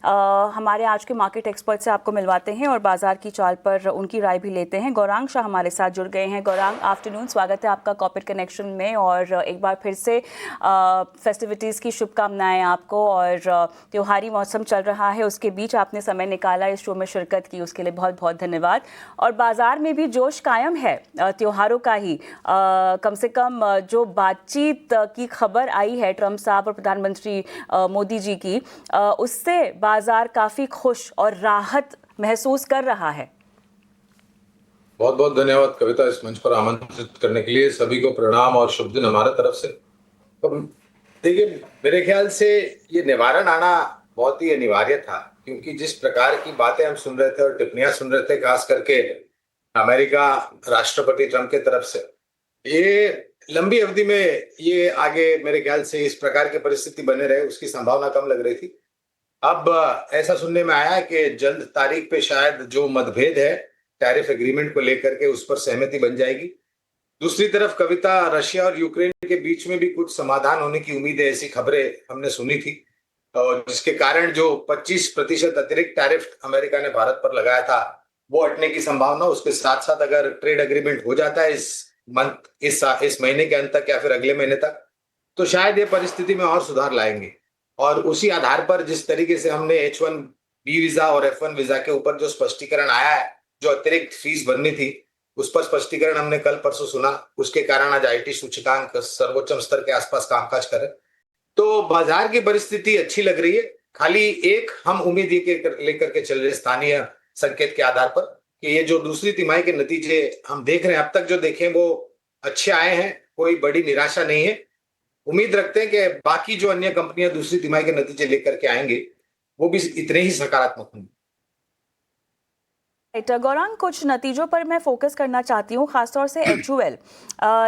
हमारे आज के मार्केट एक्सपर्ट से आपको मिलवाते हैं और बाजार की चाल पर उनकी राय भी लेते हैं। गौरांग शाह हमारे साथ जुड़ गए हैं। गौरांग, आफ्टरनून, स्वागत है आपका कॉर्पोरेट कनेक्शन में और एक बार फिर से फेस्टिविटीज़ की शुभकामनाएं आपको। और त्योहारी मौसम चल रहा है, उसके बीच आपने समय निकाला इस शो में शिरकत की, उसके लिए बहुत बहुत धन्यवाद। और बाजार में भी जोश कायम है त्योहारों का ही। कम से कम जो बातचीत की खबर आई है ट्रंप साहब और प्रधानमंत्री मोदी जी की, उससे बाजार काफी खुश और राहत महसूस कर रहा है। बहुत बहुत धन्यवाद कविता, इस मंच पर आमंत्रित करने के लिए। सभी को प्रणाम और शुभ दिन हमारे तरफ से। तो देखिए, मेरे ख्याल से ये निवारण आना बहुत ही अनिवार्य था, क्योंकि जिस प्रकार की बातें हम सुन रहे थे और टिप्पणियां सुन रहे थे, खास करके अमेरिका राष्ट्रपति ट्रंप के तरफ से, ये लंबी अवधि में ये आगे मेरे ख्याल से इस प्रकार की परिस्थिति बने रहे उसकी संभावना कम लग रही थी। अब ऐसा सुनने में आया है कि जल्द तारीख पे शायद जो मतभेद है टैरिफ एग्रीमेंट को लेकर के, उस पर सहमति बन जाएगी। दूसरी तरफ कविता, रशिया और यूक्रेन के बीच में भी कुछ समाधान होने की उम्मीद है, ऐसी खबरें हमने सुनी थी। और जिसके कारण जो 25% अतिरिक्त टैरिफ अमेरिका ने भारत पर लगाया था, वो हटने की संभावना। उसके साथ साथ अगर ट्रेड एग्रीमेंट हो जाता है इस महीने के अंत तक या फिर अगले महीने तक, तो शायद ये परिस्थिति में और सुधार लाएंगे। और उसी आधार पर जिस तरीके से हमने H1B वीजा और F1 वीजा के ऊपर जो स्पष्टीकरण आया है, जो अतिरिक्त फीस भरनी थी, उस पर स्पष्टीकरण हमने कल परसों सुना। उसके कारण आज आईटी सूचकांक सर्वोच्च स्तर के आसपास कामकाज करे। तो बाजार की परिस्थिति अच्छी लग रही है। खाली एक हम उम्मीद ये लेकर के चल रहे स्थानीय संकेत के आधार पर कि ये जो दूसरी तिमाही के नतीजे हम देख रहे हैं, अब तक जो देखे वो अच्छे आए हैं, कोई बड़ी निराशा नहीं है। उम्मीद रखते हैं कि बाकी जो अन्य कंपनियां दूसरी तिमाही के नतीजे लेकर के आएंगे, वो भी इतने ही सकारात्मक होंगे। गौरांग, कुछ नतीजों पर मैं फोकस करना चाहती हूँ, खासतौर से HUL।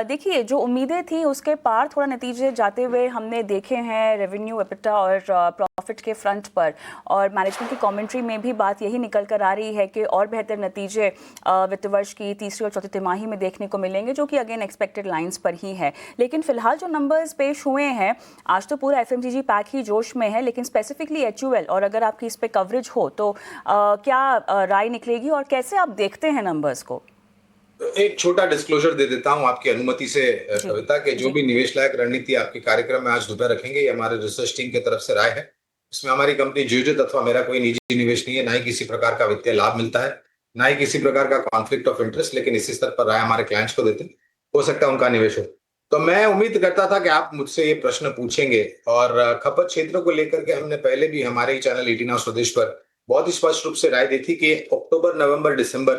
देखिए, जो उम्मीदें थी उसके पार थोड़ा नतीजे जाते हुए हमने देखे हैं रेवेन्यू, एबिटा और प्रॉफिट के फ्रंट पर। और मैनेजमेंट की कमेंट्री में भी बात यही निकल कर आ रही है कि और बेहतर नतीजे वित्त वर्ष की तीसरी और चौथी तिमाही में देखने को मिलेंगे, जो कि अगेन एक्सपेक्टेड लाइंस पर ही है। लेकिन फिलहाल जो नंबर्स पेश हुए हैं, आज तो पूरा FMCG पैक ही जोश में है, लेकिन स्पेसिफिकली HUL, और अगर आपकी इस पर कवरेज हो तो क्या राय निकलेगी और कैसे आप देखते हैं नंबर्स को? एक छोटा डिस्क्लोजर दे देता हूं आपकी अनुमति से कविता, के जो भी निवेश लायक रणनीति आपके कार्यक्रम में आज दोपहर रखेंगे, ये हमारे रिसर्च टीम की तरफ से राय है। इसमें हमारी कंपनी जियोजित अथवा मेरा कोई निजी निवेश नहीं है, ना ही किसी प्रकार का वित्तीय लाभ मिलता है, ना ही किसी प्रकार का कॉन्फ्लिक्ट ऑफ इंटरेस्ट। लेकिन इसी स्तर पर राय हमारे क्लाइंट्स को देते हैं, हो सकता है उनका निवेश हो। तो मैं उम्मीद करता था कि आप मुझसे ये प्रश्न पूछेंगे। और खपत क्षेत्रों को लेकर के हमने पहले भी हमारे ही चैनल 18 हाउस स्वदेश पर बहुत ही स्पष्ट रूप से राय दी थी कि अक्टूबर, नवंबर, दिसंबर,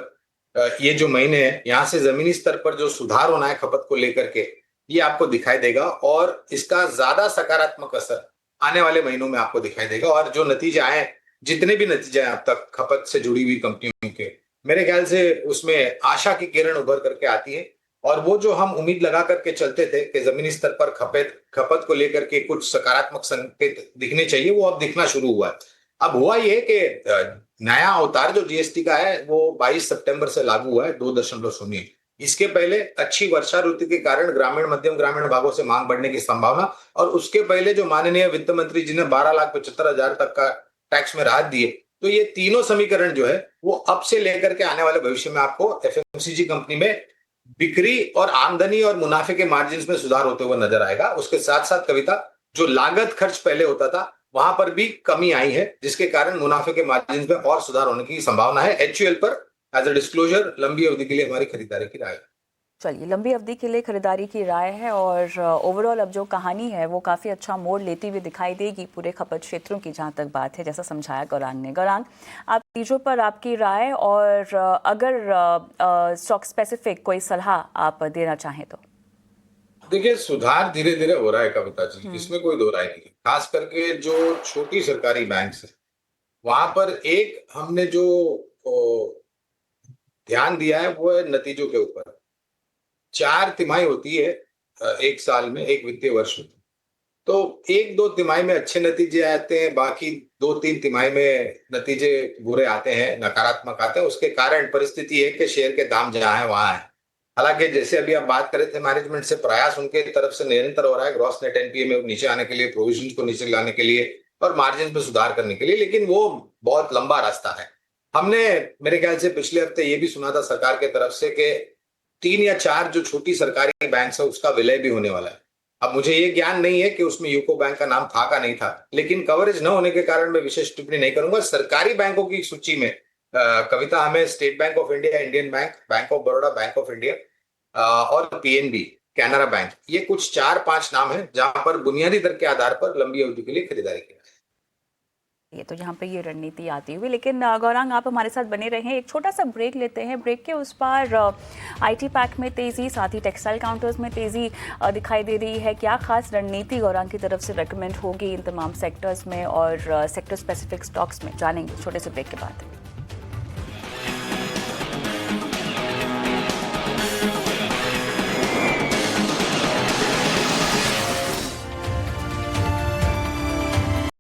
ये जो महीने हैं, यहाँ से जमीनी स्तर पर जो सुधार होना है खपत को लेकर के, ये आपको दिखाई देगा। और इसका ज्यादा सकारात्मक असर आने वाले महीनों में आपको दिखाई देगा। और जो नतीजे आए, जितने भी नतीजे आए अब तक खपत से जुड़ी हुई कंपनियों के, मेरे ख्याल से उसमें आशा की किरण उभर करके आती है। और वो जो हम उम्मीद लगा करके चलते थे कि जमीनी स्तर पर खपत को लेकर के कुछ सकारात्मक संकेत दिखने चाहिए, वो अब दिखना शुरू हुआ है। अब हुआ ये कि नया अवतार जो जीएसटी का है, वो 22 सितंबर से लागू हुआ है, 2.0। इसके पहले अच्छी वर्षा ऋतु के कारण ग्रामीण, मध्यम ग्रामीण भागों से मांग बढ़ने की संभावना, और उसके पहले जो माननीय वित्त मंत्री जी ने 12,75,000 तक का टैक्स में राहत दिए, तो ये तीनों समीकरण जो है वो अब से लेकर के आने वाले भविष्य में आपको एफएमसीजी कंपनी में बिक्री और आमदनी और मुनाफे के मार्जिन में सुधार होते हुए नजर आएगा। उसके साथ साथ कविता, जो लागत खर्च पहले होता था, वहां पर भी कमी आई है, जिसके कारण मुनाफे के मार्जिन में और सुधार होने की संभावना है। HUL पर एज अ डिस्क्लोजर लंबी अवधि के लिए हमारी खरीदारी की राय है। चलिए, लंबी अवधि के लिए खरीदारी की राय है और ओवरऑल अब जो कहानी है वो काफ़ी अच्छा मोड़ लेती हुई दिखाई देगी पूरे खपत क्षेत्रों की, जहाँ तक बात है, जैसा समझाया गौरांग ने। गौरांग, आप चीज़ों पर आपकी राय और अगर स्टॉक स्पेसिफिक कोई सलाह आप देना चाहें तो। देखिए, सुधार धीरे धीरे हो रहा है कविता जी, इसमें कोई दो राय नहीं है। खास करके जो छोटी सरकारी बैंक है, वहां पर एक हमने जो ध्यान दिया है वो है नतीजों के ऊपर। 4 तिमाही होती है एक साल में, एक वित्तीय वर्ष में। तो 1-2 तिमाही में अच्छे नतीजे आते हैं, बाकी 2-3 तिमाही में नतीजे बुरे आते हैं, नकारात्मक आते हैं। उसके कारण परिस्थिति है कि शेयर के दाम जहां है वहां है। हालांकि जैसे अभी आप बात कर रहे थे, मैनेजमेंट से प्रयास उनके तरफ से निरंतर हो रहा है ग्रॉस नेट एनपीए में नीचे आने के लिए, प्रोविजन को नीचे लाने के लिए, और मार्जिन में सुधार करने के लिए, लेकिन वो बहुत लंबा रास्ता है। हमने मेरे ख्याल से पिछले हफ्ते ये भी सुना था सरकार के तरफ से कि 3 या 4 जो छोटी सरकारी बैंक है उसका विलय भी होने वाला है। अब मुझे ये ज्ञान नहीं है कि उसमें यूको बैंक का नाम था का नहीं था, लेकिन कवरेज न होने के कारण मैं विशेष टिप्पणी नहीं करूंगा। सरकारी बैंकों की सूची में कविता, हमें state bank of India, Indian bank, bank of Baroda, bank of India और पीएनबी, कैनरा बैंक, ये कुछ 4-5 नाम हैं जहां पर बुनियादी दर के आधार पर लंबी अवधि के लिए खरीदारी की। ये तो यहाँ पे ये रणनीति आती हुई, लेकिन गौरांग आप हमारे साथ बने रहें, एक छोटा सा ब्रेक लेते हैं। ब्रेक के उस पार आईटी पैक में तेज़ी, साथ ही टेक्सटाइल काउंटर्स में तेज़ी दिखाई दे रही है। क्या खास रणनीति गौरांग की तरफ से रेकमेंड होगी इन तमाम सेक्टर्स में और सेक्टर स्पेसिफिक स्टॉक्स में, जानेंगे छोटे से ब्रेक के बाद।